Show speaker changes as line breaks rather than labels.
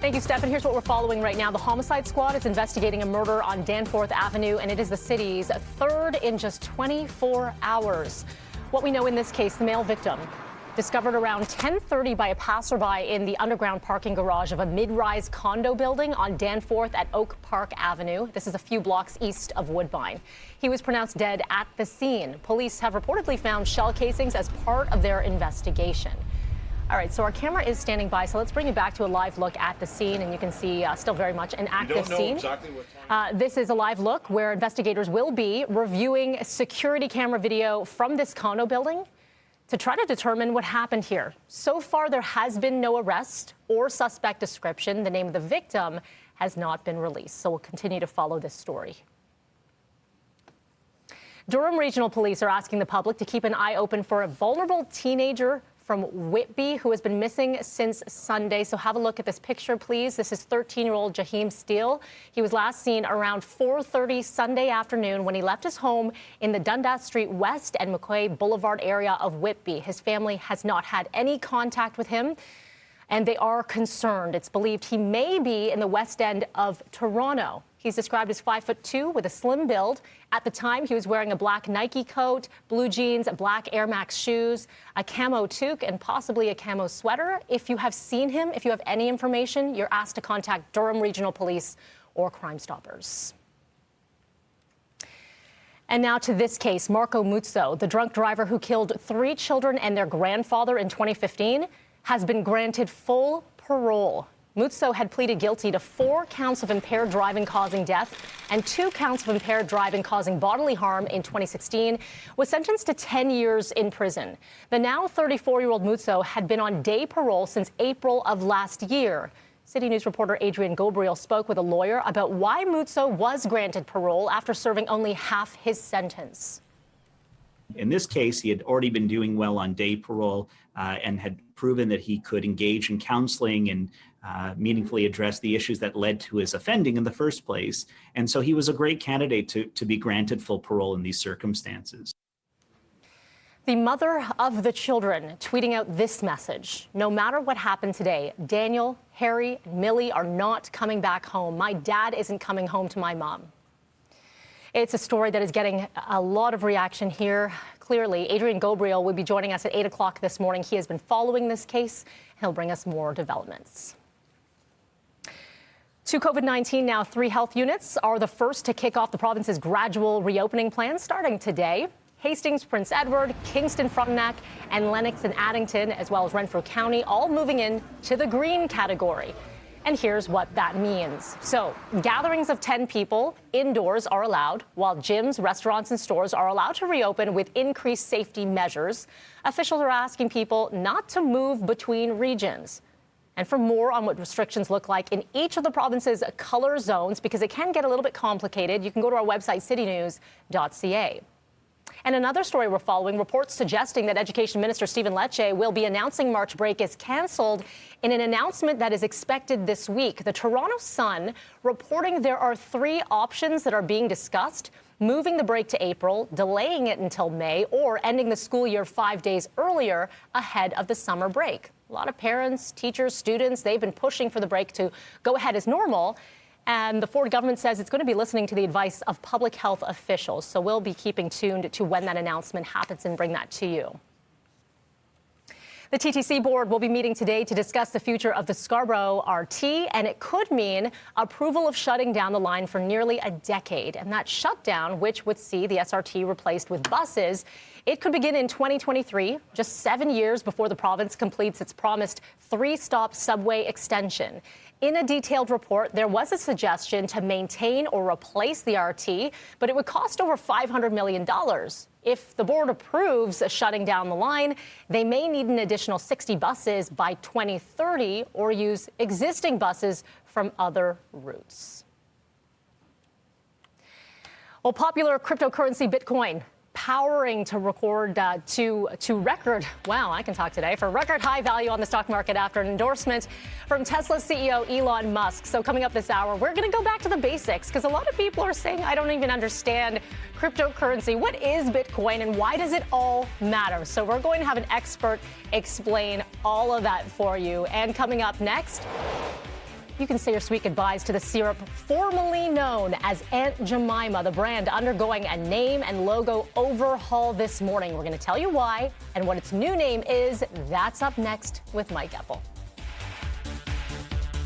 Thank you, Steph. And here's what we're following right now. The homicide squad is investigating a murder on Danforth Avenue, and it is the city's third in just 24 hours. What we know in this case, the male victim discovered around 10:30 by a passerby in the underground parking garage of a mid-rise condo building on Danforth at Oak Park Avenue. This is a few blocks east of Woodbine. He was pronounced dead at the scene. Police have reportedly found shell casings as part of their investigation. All right, so our camera is standing by, so let's bring you back to a live look at the scene, and you can see still very much an active scene.
Exactly what time.
This is a live look where investigators will be reviewing security camera video from this condo building to try to determine what happened here. So far, there has been no arrest or suspect description. The name of the victim has not been released, so we'll continue to follow this story. Durham Regional Police are asking the public to keep an eye open for a vulnerable teenager from Whitby who has been missing since Sunday. So have a look at this picture, please. This is 13-year-old Jaheim Steele. He was last seen around 4:30 Sunday afternoon when he left his home in the Dundas Street West and McQuay Boulevard area of Whitby. His family has not had any contact with him, and they are concerned. It's believed he may be in the West End of Toronto. He's described as 5'2" with a slim build. At the time, he was wearing a black Nike coat, blue jeans, black Air Max shoes, a camo toque, and possibly a camo sweater. If you have seen him, if you have any information, you're asked to contact Durham Regional Police or Crime Stoppers. And now to this case, Marco Muzzo, the drunk driver who killed 3 children and their grandfather in 2015, has been granted full parole. Muzzo had pleaded guilty to 4 counts of impaired driving causing death and 2 counts of impaired driving causing bodily harm in 2016, was sentenced to 10 years in prison. The now 34-year-old Muzzo had been on day parole since April of last year. CityNews reporter Adrian Gobriel spoke with a lawyer about why Muzzo was granted parole after serving only half his sentence.
In this case, he had already been doing well on day parole and had proven that he could engage in counseling and meaningfully address the issues that led to his offending in the first place. And so he was a great candidate to be granted full parole in these circumstances.
The mother of the children tweeting out this message: no matter what happened today, Daniel, Harry, and Millie are not coming back home. My dad isn't coming home to my mom. It's a story that is getting a lot of reaction here. Clearly, Adrian Gobriel will be joining us at 8 o'clock this morning. He has been following this case. He'll bring us more developments. To COVID-19 now, 3 health units are the first to kick off the province's gradual reopening plan starting today. Hastings, Prince Edward, Kingston, Frontenac, and Lennox and Addington, as well as Renfrew County, all moving in to the green category. And here's what that means. So gatherings of 10 people indoors are allowed, while gyms, restaurants, and stores are allowed to reopen with increased safety measures. Officials are asking people not to move between regions. And for more on what restrictions look like in each of the province's color zones, because it can get a little bit complicated, you can go to our website, citynews.ca. And another story we're following, reports suggesting that Education Minister Stephen Lecce will be announcing March break is canceled in an announcement that is expected this week. The Toronto Sun reporting there are 3 options that are being discussed: moving the break to April, delaying it until May, or ending the school year 5 days earlier ahead of the summer break. A lot of parents, teachers, students, they've been pushing for the break to go ahead as normal. And the Ford government says it's going to be listening to the advice of public health officials. So we'll be keeping tuned to when that announcement happens and bring that to you. The TTC board will be meeting today to discuss the future of the Scarborough RT, and it could mean approval of shutting down the line for nearly a decade. And that shutdown, which would see the SRT replaced with buses, it could begin in 2023, just 7 years before the province completes its promised 3-stop subway extension. In a detailed report, there was a suggestion to maintain or replace the RT, but it would cost over $500 million. If the board approves shutting down the line, they may need an additional 60 buses by 2030 or use existing buses from other routes. Well, popular cryptocurrency Bitcoin powering to record to record, wow, I can talk today, for record high value on the stock market after an endorsement from Tesla CEO Elon Musk. So coming up this hour, we're going to go back to the basics, because a lot of people are saying, I don't even understand cryptocurrency. What is Bitcoin and why does it all matter? So we're going to have an expert explain all of that for you. And coming up next, You can say your sweet goodbyes to the syrup formerly known as Aunt Jemima, the brand undergoing a name and logo overhaul this morning. We're going to tell you why and what its new name is. That's up next with Mike Epple.